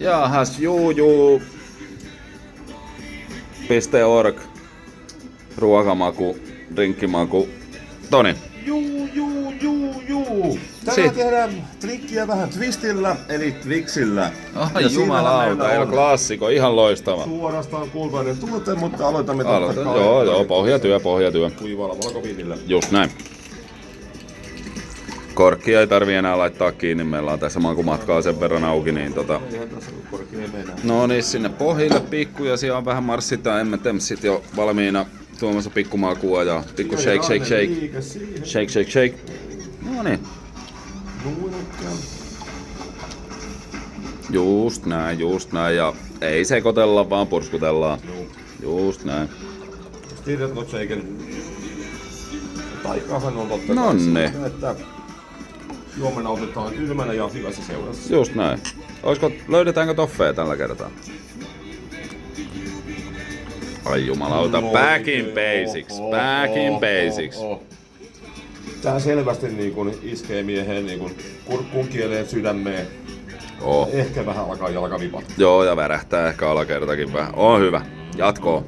Jahas, juu. .org. Ruokamaku, drinkkimaku. Toni. Juu. Tänään tehdään trikkiä vähän twistillä, eli Twixillä. Ai jumalauta, El Classico, ihan loistava. Suorastaan kultainen tuote, mutta aloitamme Joo, pohjatyö. Kuivalla valkoviinillä. Just näin. Korkkia ei tarvi enää laittaa kiinni, meillä on tässä makumatkaa sen verran auki, niin Eihän tässä korkkia ei meinaa. No niin, sinne pohjille pikku ja siellä on vähän marssitaan M&M's jo valmiina tuomassa pikkumakua ja pikku shake. No niin. Just näin ja ei sekoitella vaan purskutellaan. Just näin. Tiedät not shaken. Taikahan on totta No kai niin. siitä, että juoma nautitaan kylmänä ja hyvässä seurassa. Just näin. Löydetäänkö toffeja tällä kertaa? Ai jumalauta, back in basics. Tää selvästi niin kun iskee mieheen niin kun kurkkuun, kieleen, sydämeen. Oh. Ehkä vähän alkaa jalkavipat. Joo, ja värähtää ehkä alakertakin vähän. On hyvä. Jatkoon.